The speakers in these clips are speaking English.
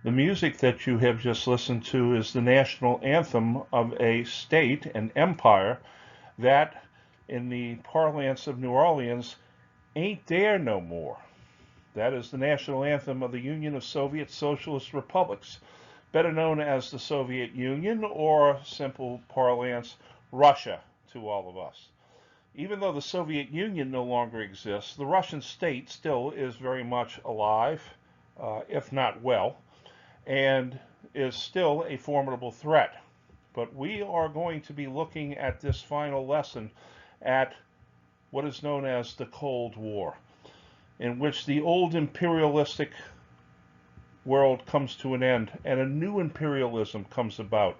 The music that you have just listened to is the national anthem of a state, an empire, that, in the parlance of New Orleans, ain't there no more. That is the national anthem of the Union of Soviet Socialist Republics, better known as the Soviet Union, or simple parlance, Russia to all of us. Even though the Soviet Union no longer exists, the Russian state still is very much alive, if not well, and is still a formidable threat. But we are going to be looking at this final lesson at what is known as the Cold War, in which the old imperialistic world comes to an end and a new imperialism comes about.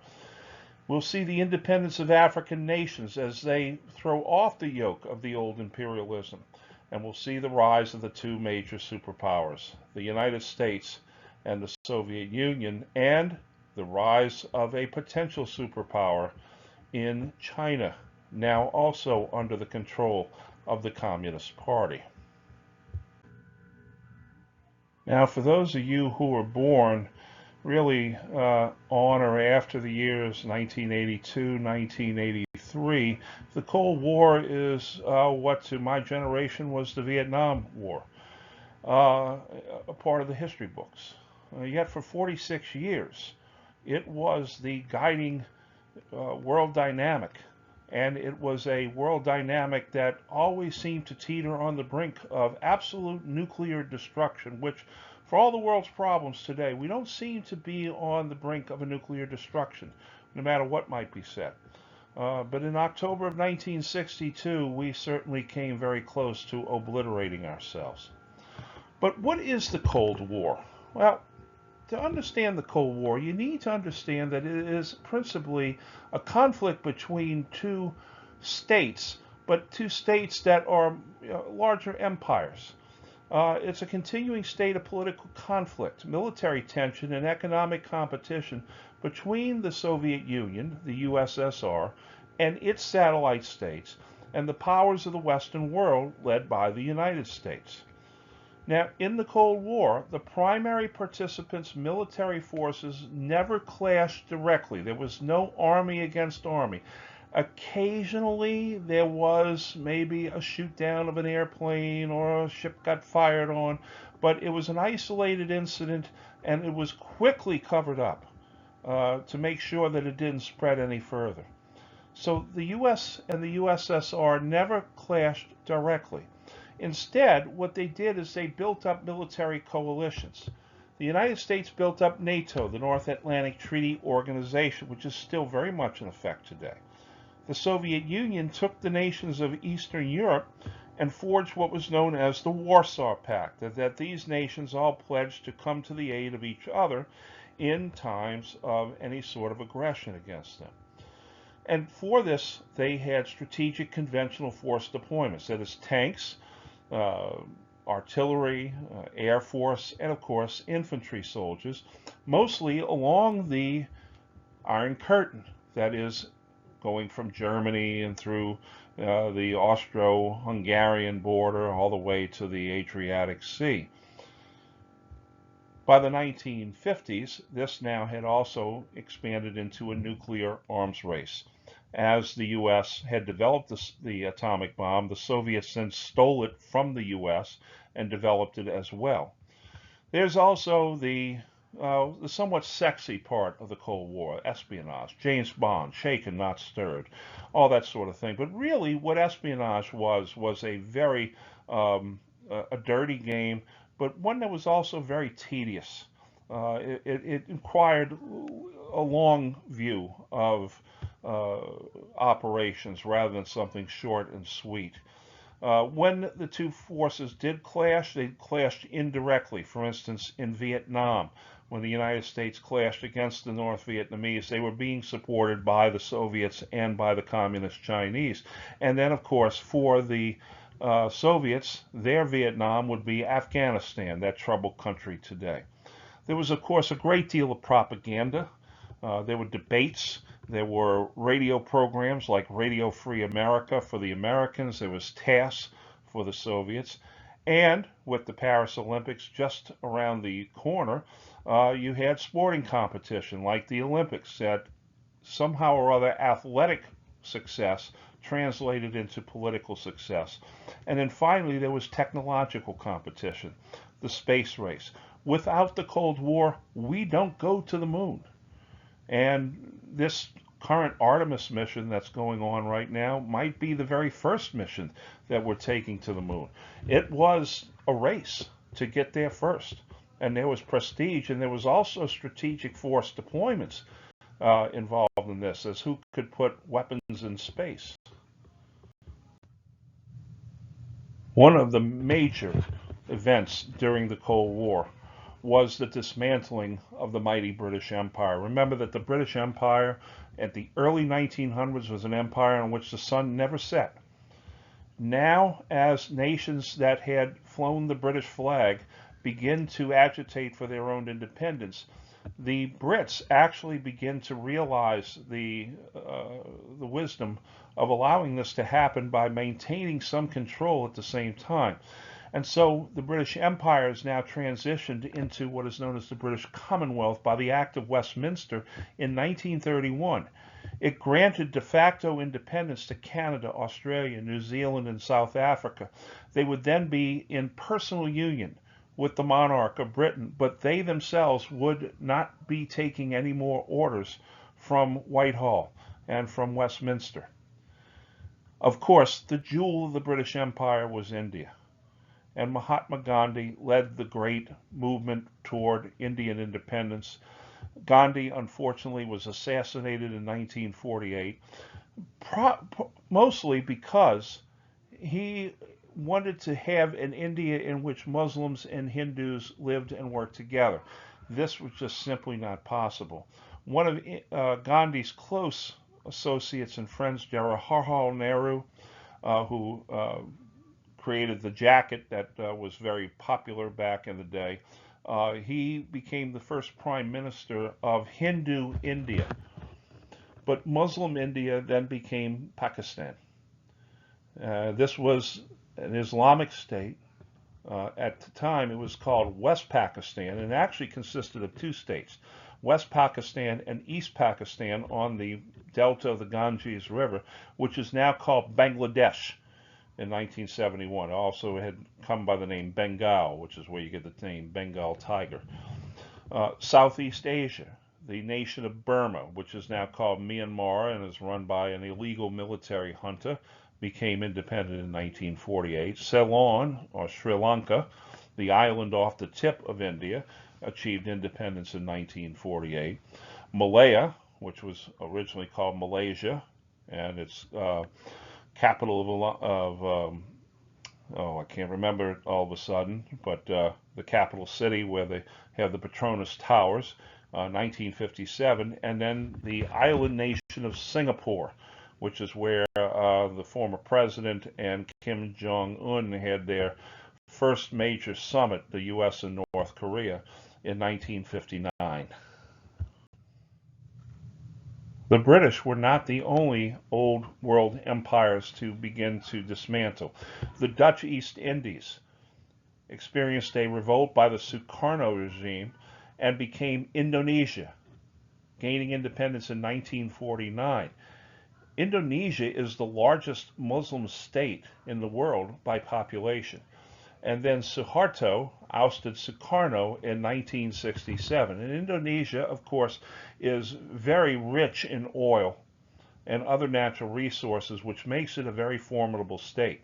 We'll see the independence of African nations as they throw off the yoke of the old imperialism, and we'll see the rise of the two major superpowers, the United States and the Soviet Union, and the rise of a potential superpower in China, now also under the control of the Communist Party. Now, for those of you who were born really on or after the years 1982, 1983, the Cold War is what to my generation was the Vietnam War, a part of the history books. Yet for 46 years, it was the guiding world dynamic. And it was a world dynamic that always seemed to teeter on the brink of absolute nuclear destruction, which, for all the world's problems today, we don't seem to be on the brink of a nuclear destruction, no matter what might be said. But in October of 1962, we certainly came very close to obliterating ourselves. But what is the Cold War? Well, to understand the Cold War, you need to understand that it is principally a conflict between two states, but two states that are larger empires. It's a continuing state of political conflict, military tension, and economic competition between the Soviet Union, the USSR, and its satellite states, and the powers of the Western world led by the United States. Now, in the Cold War, the primary participants' military forces never clashed directly. There was no army against army. Occasionally, there was maybe a shoot down of an airplane or a ship got fired on, but it was an isolated incident and it was quickly covered up to make sure that it didn't spread any further. So the US and the USSR never clashed directly. Instead, what they did is they built up military coalitions. The United States built up NATO, the North Atlantic Treaty Organization, which is still very much in effect today. The Soviet Union took the nations of Eastern Europe and forged what was known as the Warsaw Pact, that these nations all pledged to come to the aid of each other in times of any sort of aggression against them. And for this, they had strategic conventional force deployments, that is, tanks, artillery, air force, and of course infantry soldiers, mostly along the Iron Curtain, that is, going from Germany and through the Austro-Hungarian border all the way to the Adriatic Sea. By the 1950s, this now had also expanded into a nuclear arms race. As the U.S. had developed the atomic bomb, the Soviets then stole it from the U.S. and developed it as well. There's also the somewhat sexy part of the Cold War, espionage, James Bond, shaken, not stirred, all that sort of thing. But really, what espionage was a very a dirty game, but one that was also very tedious. It required a long view of operations rather than something short and sweet. When the two forces did clash, they clashed indirectly. For instance, in Vietnam, when the United States clashed against the North Vietnamese, they were being supported by the Soviets and by the Communist Chinese. And then, of course, for the Soviets, their Vietnam would be Afghanistan, that troubled country today. There was, of course, a great deal of propaganda. There were debates. There were radio programs like Radio Free America for the Americans. There was TASS for the Soviets. And with the Paris Olympics just around the corner, You had sporting competition like the Olympics that somehow or other athletic success translated into political success. And then finally, there was technological competition, the space race. Without the Cold War, we don't go to the moon. And this current Artemis mission that's going on right now might be the very first mission that we're taking to the moon. It was a race to get there first. And there was prestige, and there was also strategic force deployments involved in this, as who could put weapons in space. One of the major events during the Cold War was the dismantling of the mighty British Empire. Remember that the British Empire at the early 1900s was an empire on which the sun never set. Now, as nations that had flown the British flag begin to agitate for their own independence, the Brits actually begin to realize the wisdom of allowing this to happen by maintaining some control at the same time. And so the British Empire is now transitioned into what is known as the British Commonwealth by the Act of Westminster in 1931. It granted de facto independence to Canada, Australia, New Zealand, and South Africa. They would then be in personal union with the monarch of Britain, but they themselves would not be taking any more orders from Whitehall and from Westminster. Of course, the jewel of the British Empire was India, and Mahatma Gandhi led the great movement toward Indian independence. Gandhi, unfortunately, was assassinated in 1948, mostly because he wanted to have an India in which Muslims and Hindus lived and worked together. This was just simply not possible. One of Gandhi's close associates and friends, Jawaharlal Nehru, who created the jacket that was very popular back in the day, he became the first prime minister of Hindu India. But Muslim India then became Pakistan. This was an Islamic state. At the time, it was called West Pakistan, and it actually consisted of two states, West Pakistan and East Pakistan on the delta of the Ganges River, which is now called Bangladesh in 1971. Also, it had come by the name Bengal, which is where you get the name Bengal tiger. Southeast Asia, the nation of Burma, which is now called Myanmar and is run by an illegal military junta, became independent in 1948. Ceylon, or Sri Lanka, the island off the tip of India, achieved independence in 1948. Malaya, which was originally called Malaysia, and its capital I can't remember it all of a sudden, but the capital city where they have the Petronas Towers, 1957, and then the island nation of Singapore, which is where the former president and Kim Jong-un had their first major summit, the U.S. and North Korea, in 1959. The British were not the only old world empires to begin to dismantle. The Dutch East Indies experienced a revolt by the Sukarno regime and became Indonesia, gaining independence in 1949. Indonesia is the largest Muslim state in the world by population. And then Suharto ousted Sukarno in 1967. And Indonesia, of course, is very rich in oil and other natural resources, which makes it a very formidable state.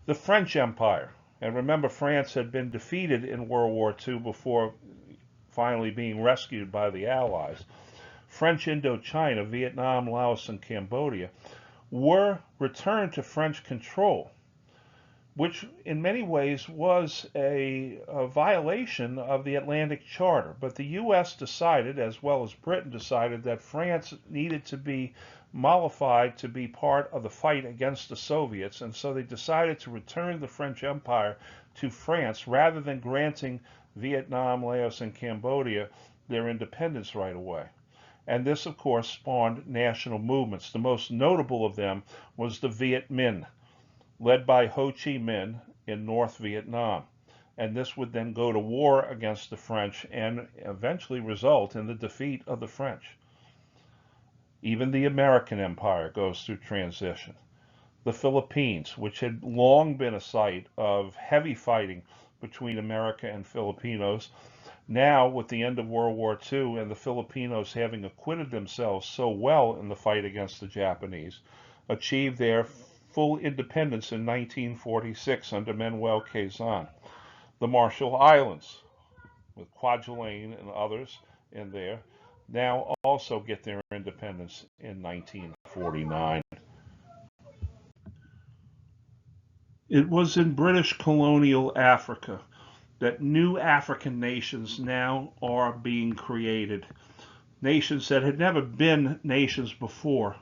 The French Empire, and remember, France had been defeated in World War II before finally being rescued by the Allies. French Indochina, Vietnam, Laos, and Cambodia were returned to French control, which in many ways was a violation of the Atlantic Charter. But the U.S. decided, as well as Britain decided, that France needed to be mollified to be part of the fight against the Soviets, and so they decided to return the French Empire to France rather than granting Vietnam, Laos, and Cambodia their independence right away. And this, of course, spawned national movements. The most notable of them was the Viet Minh, led by Ho Chi Minh in North Vietnam. and this would then go to war against the French and eventually result in the defeat of the French. Even the American Empire goes through transition. The Philippines, which had long been a site of heavy fighting between America and Filipinos, now with the end of World War II and the Filipinos having acquitted themselves so well in the fight against the Japanese, achieved their full independence in 1946 under Manuel Quezon. The Marshall Islands, with Kwajalein and others in there, now also get their independence in 1949. It was in British colonial Africa that new African nations now are being created. Nations that had never been nations before,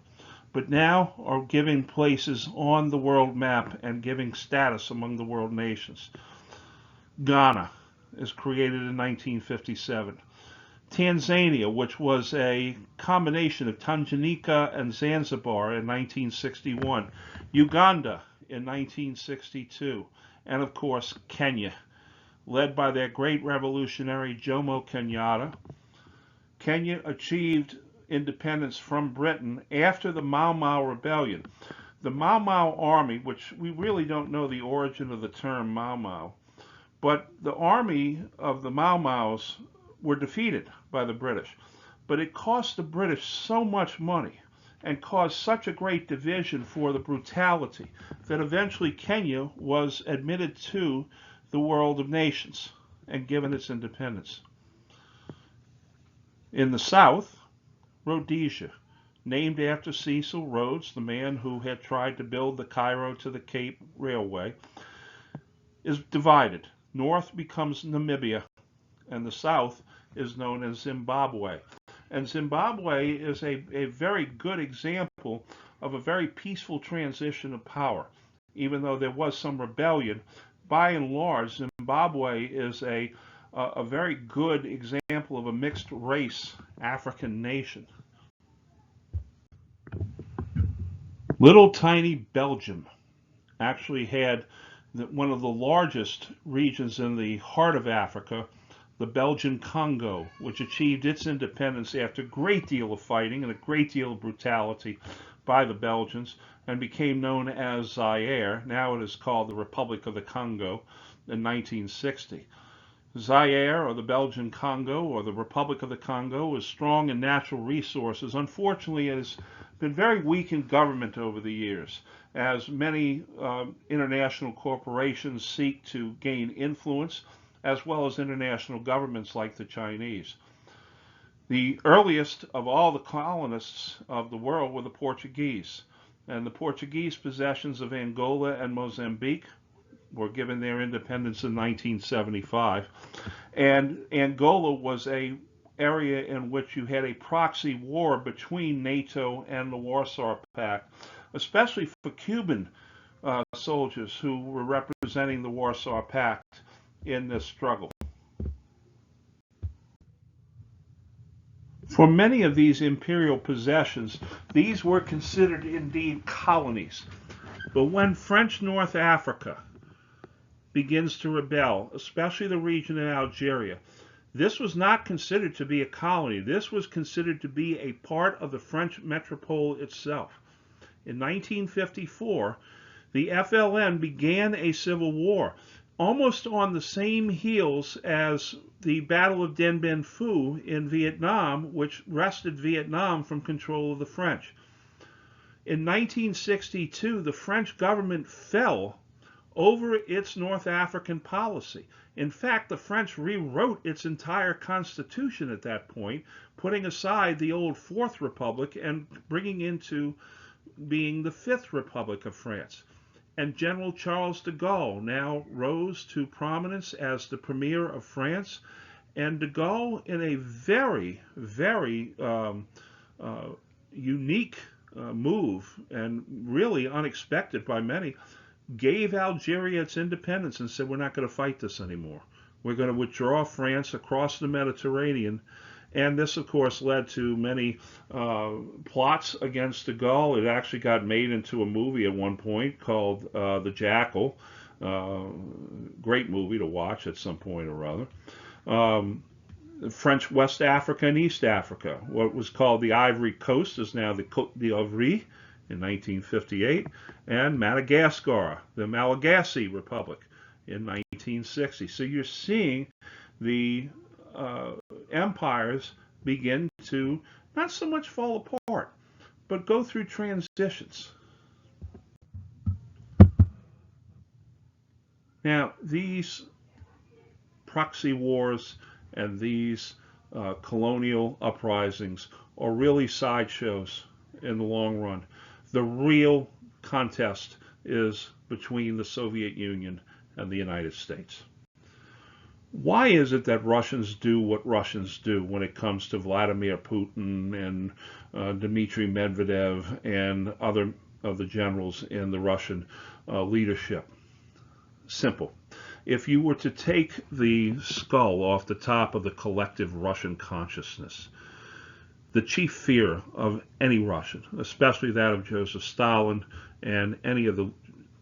but now are giving places on the world map and giving status among the world nations. Ghana is created in 1957. Tanzania, which was a combination of Tanganyika and Zanzibar in 1961. Uganda in 1962. And of course, Kenya, led by their great revolutionary Jomo Kenyatta. Kenya achieved independence from Britain after the Mau Mau Rebellion. The Mau Mau army, which we really don't know the origin of the term Mau Mau, but the army of the Mau Maus were defeated by the British. But it cost the British so much money and caused such a great division for the brutality that eventually Kenya was admitted to the world of nations and given its independence. In the south, Rhodesia, named after Cecil Rhodes, the man who had tried to build the Cairo to the Cape Railway, is divided. North becomes Namibia, and the south is known as Zimbabwe. And Zimbabwe is a very good example of a very peaceful transition of power. Even though there was some rebellion, by and large, Zimbabwe is a very good example of a mixed race African nation. Little tiny Belgium actually had one of the largest regions in the heart of Africa, the Belgian Congo, which achieved its independence after a great deal of fighting and a great deal of brutality by the Belgians, and became known as Zaire. Now it is called the Republic of the Congo in 1960. Zaire, or the Belgian Congo, or the Republic of the Congo, is strong in natural resources. Unfortunately, it has been very weak in government over the years, as many international corporations seek to gain influence, as well as international governments like the Chinese. The earliest of all the colonists of the world were the Portuguese, and the Portuguese possessions of Angola and Mozambique were given their independence in 1975. And Angola was an area in which you had a proxy war between NATO and the Warsaw Pact, especially for Cuban soldiers who were representing the Warsaw Pact in this struggle. For many of these imperial possessions, these were considered indeed colonies. But when French North Africa begins to rebel, especially the region in Algeria, this was not considered to be a colony. This was considered to be a part of the French metropole itself. In 1954, the FLN began a civil war, almost on the same heels as the Battle of Dien Bien Phu in Vietnam, which wrested Vietnam from control of the French. In 1962, the French government fell over its North African policy. In fact, the French rewrote its entire constitution at that point, putting aside the old Fourth Republic and bringing into being the Fifth Republic of France. And General Charles de Gaulle now rose to prominence as the Premier of France. And de Gaulle, in a very, very unique move, and really unexpected by many, gave Algeria its independence and said, we're not going to fight this anymore. We're going to withdraw France across the Mediterranean. And this, of course, led to many plots against de Gaulle. It actually got made into a movie at one point called The Jackal. Great movie to watch at some point or other. Um, French West Africa and East Africa. What was called the Ivory Coast is now the Côte d'Ivoire in 1958, and Madagascar, the Malagasy Republic in 1960. So you're seeing the empires begin to not so much fall apart, but go through transitions. Now, these proxy wars and these colonial uprisings are really sideshows in the long run. The real contest is between the Soviet Union and the United States. Why is it that Russians do what Russians do when it comes to Vladimir Putin and Dmitry Medvedev and other of the generals in the Russian leadership? Simple. If you were to take the skull off the top of the collective Russian consciousness, the chief fear of any Russian, especially that of Joseph Stalin and any of the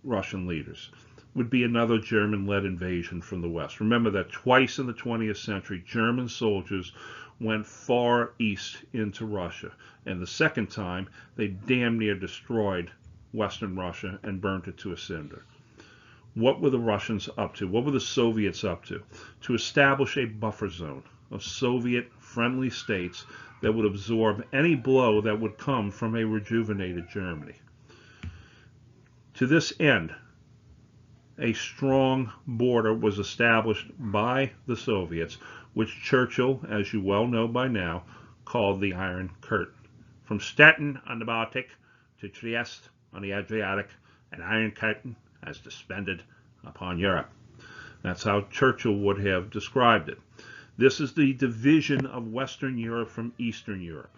Russian leaders, would be another German-led invasion from the West. Remember that twice in the 20th century, German soldiers went far east into Russia, and the second time, they damn near destroyed Western Russia and burnt it to a cinder. What were the Russians up to? What were the Soviets up to? To establish a buffer zone of Soviet-friendly states that would absorb any blow that would come from a rejuvenated Germany. To this end, a strong border was established by the Soviets, which Churchill, as you well know by now, called the Iron Curtain. From Stettin on the Baltic to Trieste on the Adriatic, an Iron Curtain has descended upon Europe. That's how Churchill would have described it. This is the division of Western Europe from Eastern Europe.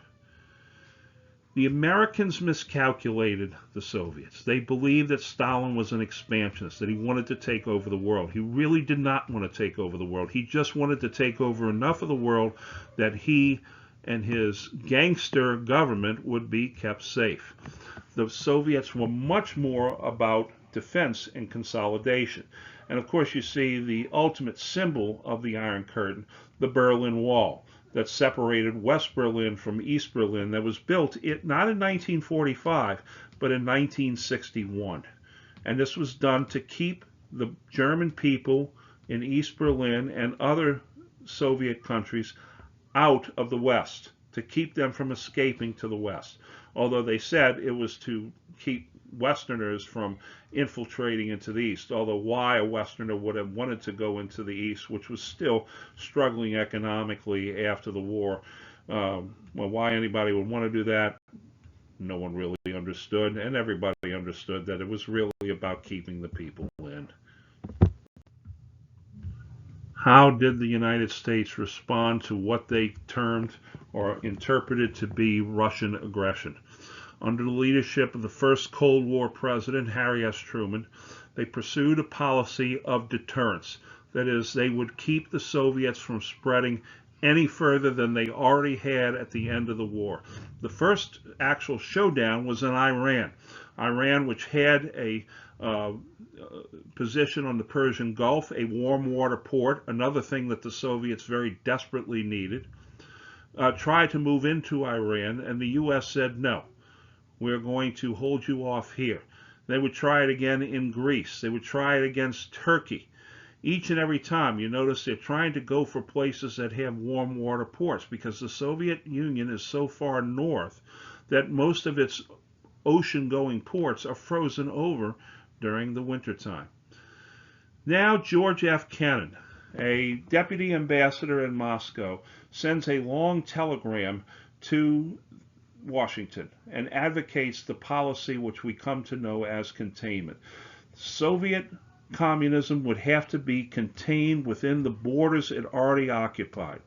The Americans miscalculated the Soviets. They believed that Stalin was an expansionist, that he wanted to take over the world. He really did not want to take over the world. He just wanted to take over enough of the world that he and his gangster government would be kept safe. The Soviets were much more about defense and consolidation. And of course, you see the ultimate symbol of the Iron Curtain, the Berlin Wall, that separated West Berlin from East Berlin, that was built not in 1945, but in 1961. And this was done to keep the German people in East Berlin and other Soviet countries out of the West, to keep them from escaping to the West. Although they said it was to keep Westerners from infiltrating into the East, although why a Westerner would have wanted to go into the East, which was still struggling economically after the war, well, why anybody would want to do that, no one really understood, and everybody understood that it was really about keeping the people in. How did the United States respond to what they termed or interpreted to be Russian aggression? Under the leadership of the first Cold War president, Harry S. Truman, they pursued a policy of deterrence. That is, they would keep the Soviets from spreading any further than they already had at the end of the war. The first actual showdown was in Iran. Iran, which had a position on the Persian Gulf, a warm water port, another thing that the Soviets very desperately needed, tried to move into Iran, and the U.S. said no. We're going to hold you off here. They would try it again in Greece. They would try it against Turkey. Each and every time, you notice they're trying to go for places that have warm water ports, because the Soviet Union is so far north that most of its ocean-going ports are frozen over during the wintertime. Now George F. Kennan, a deputy ambassador in Moscow, sends a long telegram to Washington and advocates the policy which we come to know as containment. Soviet communism would have to be contained within the borders it already occupied.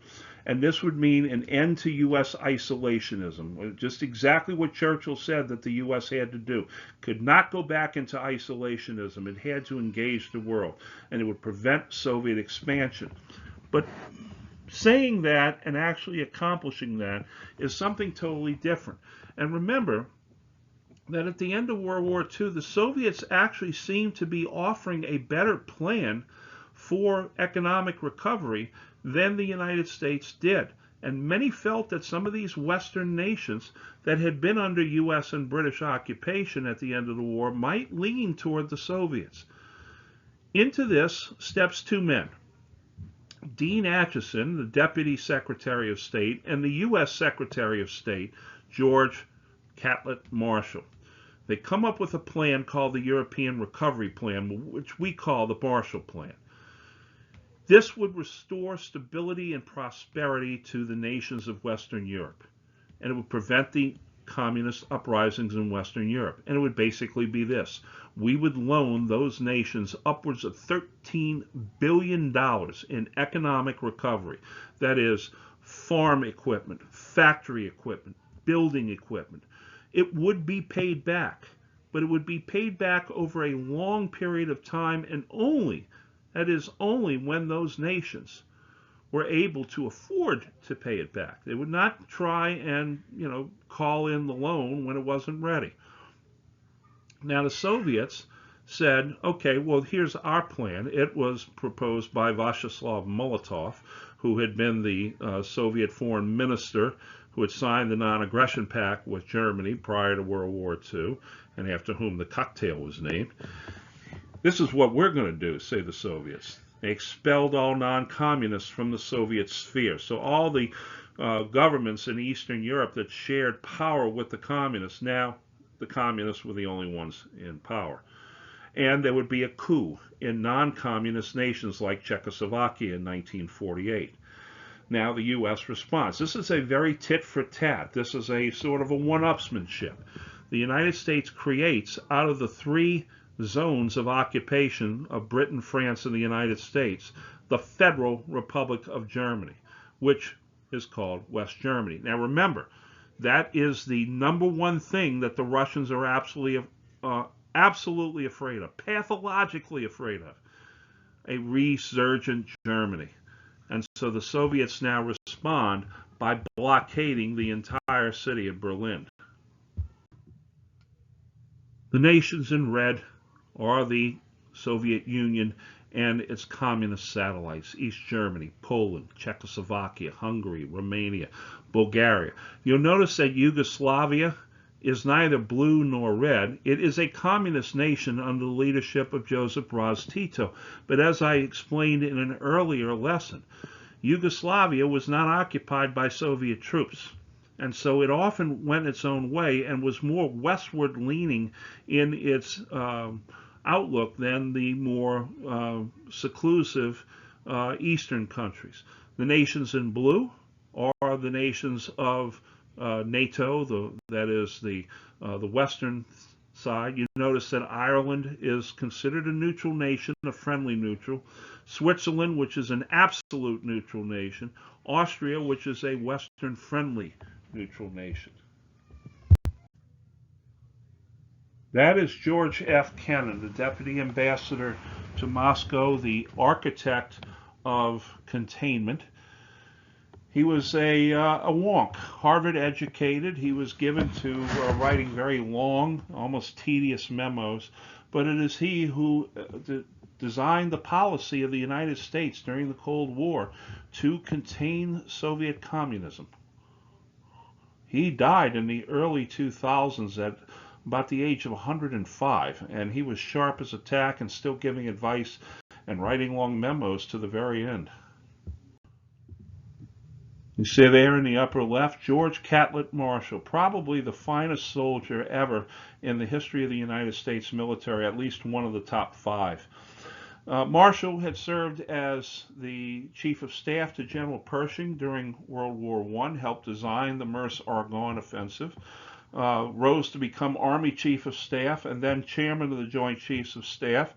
And this would mean an end to U.S. isolationism, just exactly what Churchill said that the U.S. had to do. Could not go back into isolationism. It had to engage the world, and it would prevent Soviet expansion. But saying that and actually accomplishing that is something totally different. And remember, that at the end of World War II, the Soviets actually seemed to be offering a better plan for economic recovery than the United States did. And many felt that some of these Western nations that had been under U.S. and British occupation at the end of the war might lean toward the Soviets. Into this steps two men, Dean Acheson, the Deputy Secretary of State, and the U.S. Secretary of State, George Catlett Marshall. They come up with a plan called the European Recovery Plan, which we call the Marshall Plan. This would restore stability and prosperity to the nations of Western Europe, and it would prevent the communist uprisings in Western Europe. And it would basically be this. We would loan those nations upwards of $13 billion in economic recovery. That is, farm equipment, factory equipment, building equipment. It would be paid back, but it would be paid back over a long period of time, and only when those nations were able to afford to pay it back. They would not try and, call in the loan when it wasn't ready. Now the Soviets said, okay, well, here's our plan. It was proposed by Vyacheslav Molotov, who had been the Soviet foreign minister who had signed the non-aggression pact with Germany prior to World War II, and after whom the cocktail was named. This is what we're going to do, say the Soviets. They expelled all non-communists from the Soviet sphere. So all the governments in Eastern Europe that shared power with the communists, now the communists were the only ones in power. And there would be a coup in non-communist nations like Czechoslovakia in 1948. Now the U.S. responds. This is a very tit-for-tat. This is a sort of a one-upsmanship. The United States creates, out of the three zones of occupation of Britain, France, and the United States, the Federal Republic of Germany, which is called West Germany. Now remember, that is the number one thing that the Russians are absolutely afraid of, pathologically afraid of, a resurgent Germany. And so the Soviets now respond by blockading the entire city of Berlin. The nations in red are the Soviet Union and its communist satellites, East Germany, Poland, Czechoslovakia, Hungary, Romania, Bulgaria. You'll notice that Yugoslavia is neither blue nor red. It is a communist nation under the leadership of Josip Broz Tito. But as I explained in an earlier lesson, Yugoslavia was not occupied by Soviet troops. And so it often went its own way and was more westward leaning in its outlook than the more seclusive eastern countries. The nations in blue are the nations of NATO, that is the western side. You notice that Ireland is considered a neutral nation, a friendly neutral. Switzerland, which is an absolute neutral nation. Austria, which is a western friendly neutral nation. That is George F. Kennan, the Deputy Ambassador to Moscow, the architect of containment. He was a wonk, Harvard educated. He was given to writing very long, almost tedious memos, but it is he who designed the policy of the United States during the Cold War to contain Soviet communism. He died in the early 2000s at about the age of 105, and he was sharp as a tack and still giving advice and writing long memos to the very end. You see there in the upper left, George Catlett Marshall, probably the finest soldier ever in the history of the United States military, at least one of the top 5. Marshall had served as the Chief of Staff to General Pershing during World War I, helped design the Meuse-Argonne offensive, rose to become Army Chief of Staff and then Chairman of the Joint Chiefs of Staff,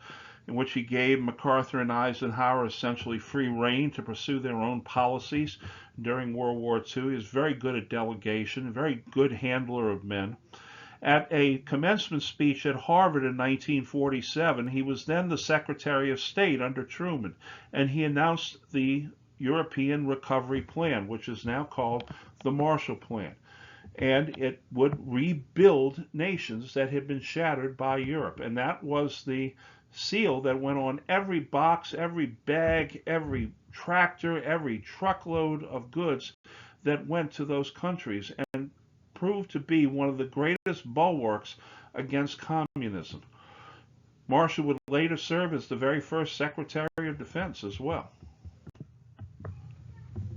in which he gave MacArthur and Eisenhower essentially free rein to pursue their own policies during World War II. He was very good at delegation, a very good handler of men. At a commencement speech at Harvard in 1947, he was then the Secretary of State under Truman, and he announced the European Recovery Plan, which is now called the Marshall Plan. and it would rebuild nations that had been shattered by Europe. And that was the seal that went on every box, every bag, every tractor, every truckload of goods that went to those countries, and proved to be one of the greatest bulwarks against communism. Marshall would later serve as the very first Secretary of Defense as well.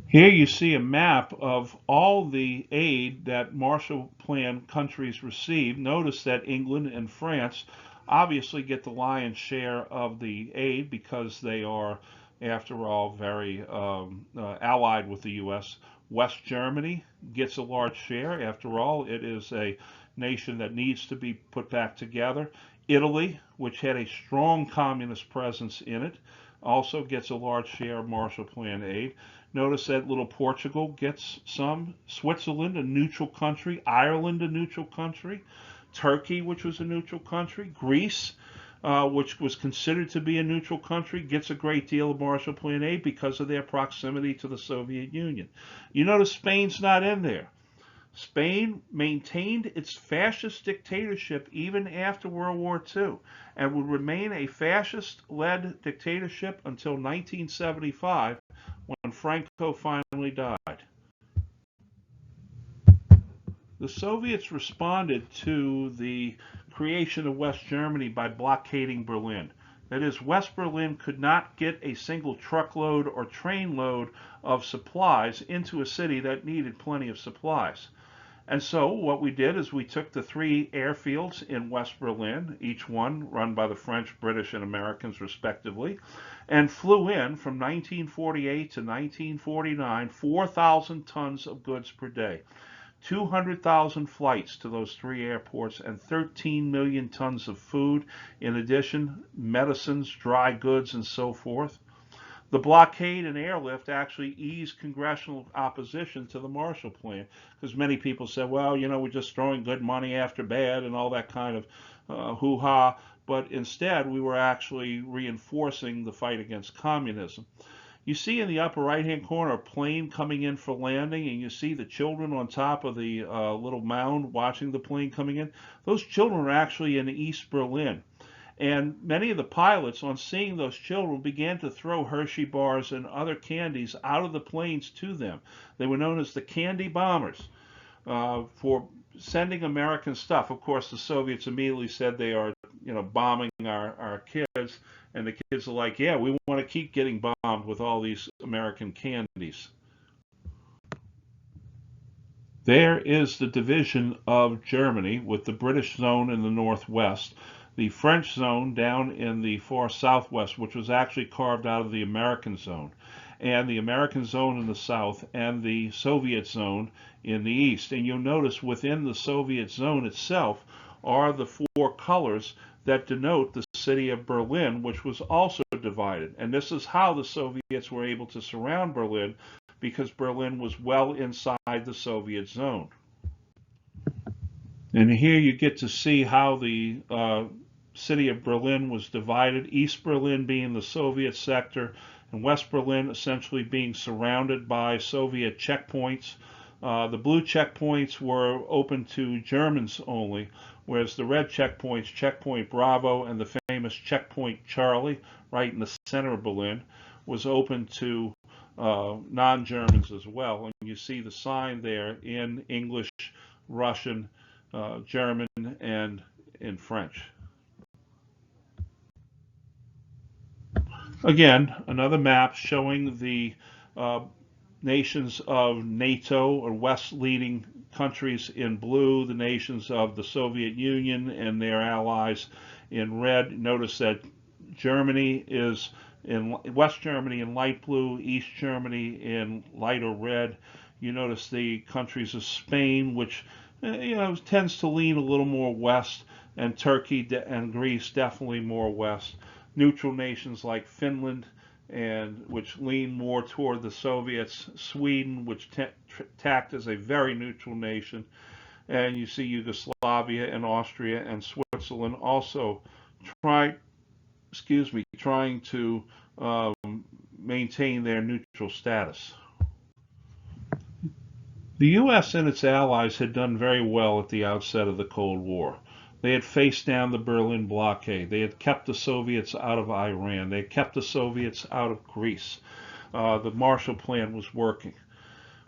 Here you see a map of all the aid that Marshall Plan countries received. Notice that England and France obviously get the lion's share of the aid because they are, after all, very allied with the U.S. West Germany gets a large share. After all, it is a nation that needs to be put back together. Italy, which had a strong communist presence in it, also gets a large share of Marshall Plan aid. Notice that little Portugal gets some, Switzerland, a neutral country, Ireland, a neutral country, Turkey, which was a neutral country, Greece, which was considered to be a neutral country, gets a great deal of Marshall Plan aid because of their proximity to the Soviet Union. You notice Spain's not in there. Spain maintained its fascist dictatorship even after World War II and would remain a fascist-led dictatorship until 1975 when Franco finally died. The Soviets responded to the creation of West Germany by blockading Berlin. That is, West Berlin could not get a single truckload or train load of supplies into a city that needed plenty of supplies. And so what we did is we took the 3 airfields in West Berlin, each one run by the French, British, and Americans respectively, and flew in from 1948 to 1949 4,000 tons of goods per day. 200,000 flights to those 3 airports and 13 million tons of food, in addition, medicines, dry goods, and so forth. The blockade and airlift actually eased congressional opposition to the Marshall Plan, because many people said, well, you know, we're just throwing good money after bad and all that kind of hoo-ha, but instead we were actually reinforcing the fight against communism. You see in the upper right-hand corner a plane coming in for landing, and you see the children on top of the little mound watching the plane coming in. Those children are actually in East Berlin. And many of the pilots, on seeing those children, began to throw Hershey bars and other candies out of the planes to them. They were known as the candy bombers for sending American stuff. Of course, the Soviets immediately said they are, you know, bombing our kids, and the kids are like, yeah, we want to keep getting bombed with all these American candies. There is the division of Germany with the British zone in the northwest, the French zone down in the far southwest, which was actually carved out of the American zone, and the American zone in the south, and the Soviet zone in the east. And you'll notice within the Soviet zone itself are the 4 colors that denote the city of Berlin, which was also divided. And this is how the Soviets were able to surround Berlin, because Berlin was well inside the Soviet zone. And here you get to see how the city of Berlin was divided, East Berlin being the Soviet sector, and West Berlin essentially being surrounded by Soviet checkpoints. The blue checkpoints were open to Germans only, whereas the red checkpoints, Checkpoint Bravo and the famous Checkpoint Charlie, right in the center of Berlin, was open to non-Germans as well. And you see the sign there in English, Russian, German, and in French. Again, another map showing the nations of NATO or West leading countries in blue, the nations of the Soviet Union and their allies in red. Notice that Germany is in West Germany in light blue, East Germany in lighter red. You notice the countries of Spain, which tends to lean a little more west, and Turkey and Greece definitely more west. Neutral nations like Finland, and which lean more toward the Soviets, Sweden, which tacked as a very neutral nation, and you see Yugoslavia and Austria and Switzerland also trying to maintain their neutral status. The U.S. and its allies had done very well at the outset of the Cold War. They had faced down the Berlin blockade. They had kept the Soviets out of Iran. They had kept the Soviets out of Greece. The Marshall Plan was working.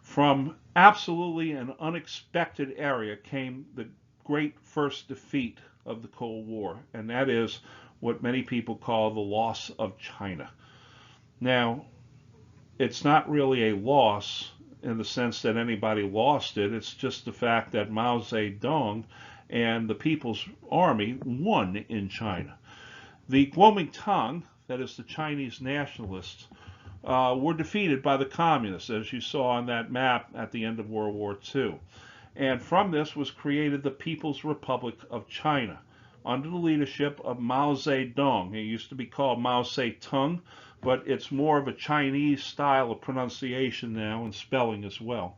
From absolutely an unexpected area came the great first defeat of the Cold War, and that is what many people call the loss of China. Now, it's not really a loss in the sense that anybody lost it. It's just the fact that Mao Zedong and the People's Army won in China. The Kuomintang, that is the Chinese nationalists, were defeated by the communists, as you saw on that map at the end of World War II. And from this was created the People's Republic of China under the leadership of Mao Zedong. It used to be called Mao Zedong, but it's more of a Chinese style of pronunciation now and spelling as well.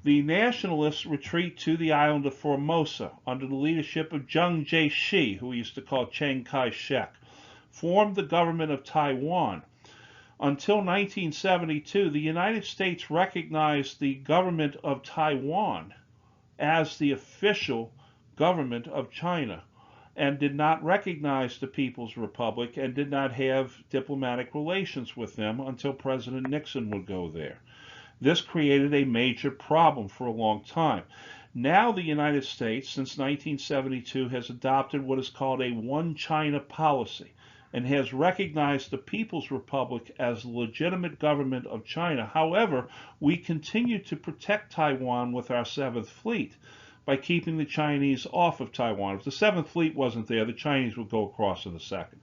The nationalists retreat to the island of Formosa under the leadership of Lxxxi, who we used to call Chiang Kai-shek, formed the government of Taiwan. Until 1972, the United States recognized the government of Taiwan as the official government of China and did not recognize the People's Republic and did not have diplomatic relations with them until President Nixon would go there. This created a major problem for a long time. Now the United States, since 1972, has adopted what is called a one China policy and has recognized the People's Republic as the legitimate government of China. However, we continue to protect Taiwan with our 7th Fleet by keeping the Chinese off of Taiwan. If the 7th Fleet wasn't there, the Chinese would go across in a second.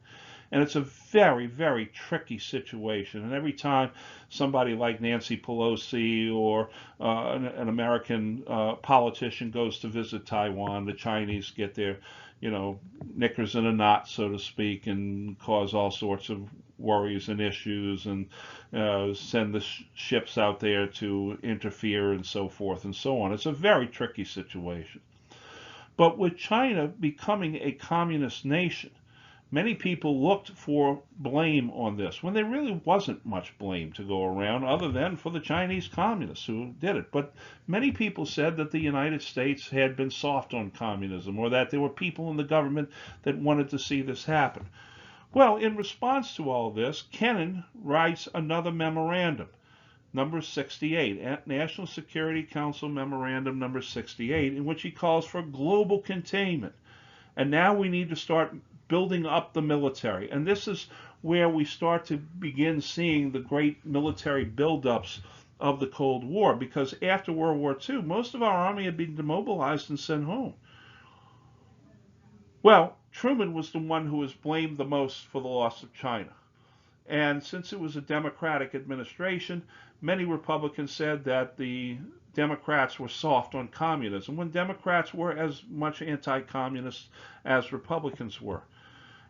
And it's a very, very tricky situation. And every time somebody like Nancy Pelosi or an American politician goes to visit Taiwan, the Chinese get their, knickers in a knot, so to speak, and cause all sorts of worries and issues and send the ships out there to interfere and so forth and so on. It's a very tricky situation. But with China becoming a communist nation, many people looked for blame on this when there really wasn't much blame to go around other than for the Chinese communists who did it. But many people said that the United States had been soft on communism or that there were people in the government that wanted to see this happen. Well, in response to all this, Kennan writes another memorandum, number 68, National Security Council Memorandum number 68, in which he calls for global containment. And now we need to start building up the military. And this is where we start to begin seeing the great military buildups of the Cold War, because after World War II, most of our army had been demobilized and sent home. Well, Truman was the one who was blamed the most for the loss of China. And since it was a Democratic administration, many Republicans said that the Democrats were soft on communism, when Democrats were as much anti-communist as Republicans were.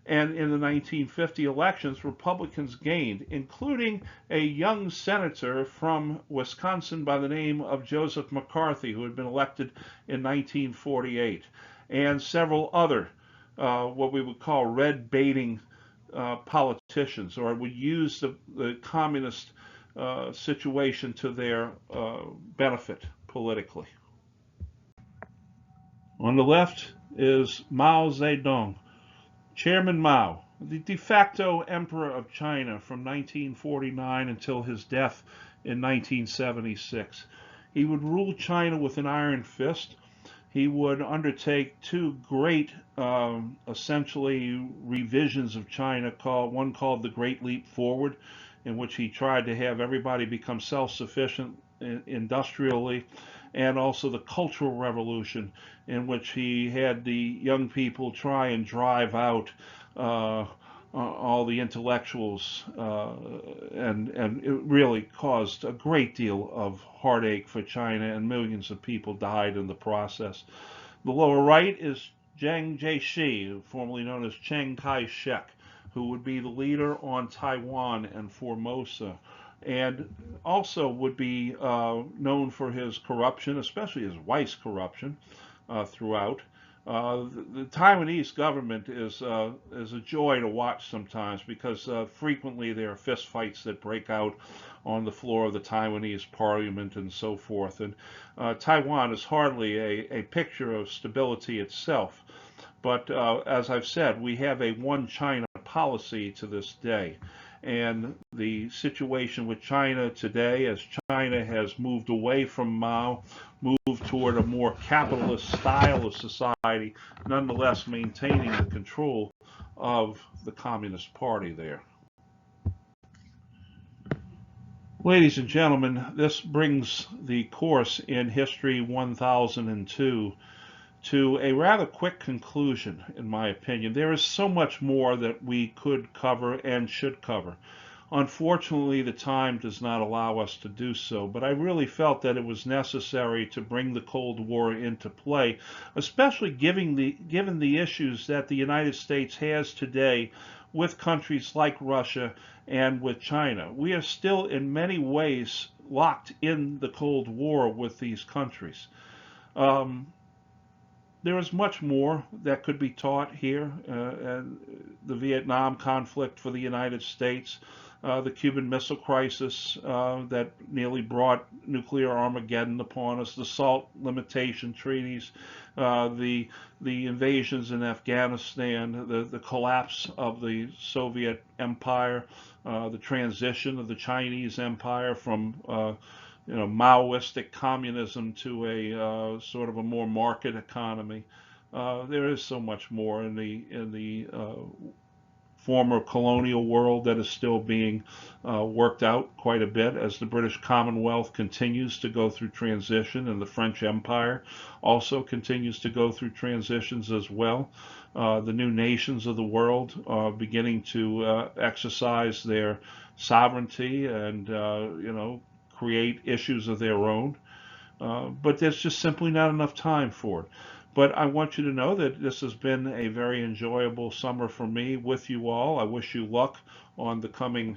And in the 1950 elections, Republicans gained, including a young senator from Wisconsin by the name of Joseph McCarthy, who had been elected in 1948, and several other what we would call red baiting politicians, or would use the communist situation to their benefit politically. On the left is Mao Zedong, Chairman Mao, the de facto emperor of China from 1949 until his death in 1976. He would rule China with an iron fist. He would undertake two great, essentially, revisions of China, one called the Great Leap Forward, in which he tried to have everybody become self-sufficient industrially, and also the Cultural Revolution, in which he had the young people try and drive out all the intellectuals, and it really caused a great deal of heartache for China, and millions of people died in the process. The lower right is Jiang Jieshi, formerly known as Chiang Kai-shek, who would be the leader on Taiwan and Formosa, and also would be known for his corruption, especially his wife's corruption throughout. The Taiwanese government is a joy to watch sometimes because frequently there are fistfights that break out on the floor of the Taiwanese parliament and so forth. And Taiwan is hardly a picture of stability itself. But as I've said, we have a one China policy to this day. And the situation with China today, as China has moved away from Mao, moved toward a more capitalist style of society, nonetheless maintaining the control of the Communist Party there. Ladies and gentlemen, this brings the course in History 1002 to a rather quick conclusion, in my opinion. There is so much more that we could cover and should cover. Unfortunately, the time does not allow us to do so, but I really felt that it was necessary to bring the Cold War into play, especially given the issues that the United States has today with countries like Russia and with China. We are still in many ways locked in the Cold War with these countries. There is much more that could be taught here. The Vietnam conflict for the United States, the Cuban Missile Crisis that nearly brought nuclear Armageddon upon us, the SALT limitation treaties, the invasions in Afghanistan, the collapse of the Soviet Empire, the transition of the Chinese Empire from Maoistic communism to a sort of a more market economy. There is so much more in the former colonial world that is still being worked out quite a bit as the British Commonwealth continues to go through transition, and the French Empire also continues to go through transitions as well. The new nations of the world are beginning to exercise their sovereignty and create issues of their own, but there's just simply not enough time for it. But I want you to know that this has been a very enjoyable summer for me with you all. I wish you luck on the coming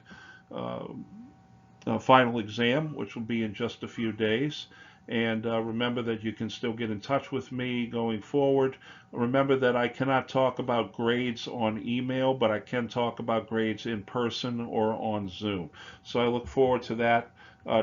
final exam, which will be in just a few days. And remember that you can still get in touch with me going forward. Remember that I cannot talk about grades on email, but I can talk about grades in person or on Zoom. So I look forward to that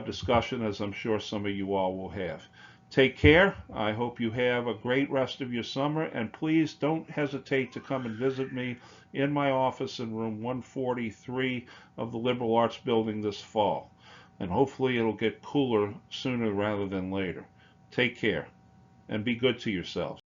discussion, as I'm sure some of you all will have. Take care. I hope you have a great rest of your summer, and please don't hesitate to come and visit me in my office in room 143 of the Liberal Arts Building this fall. And hopefully it'll get cooler sooner rather than later. Take care, and be good to yourselves.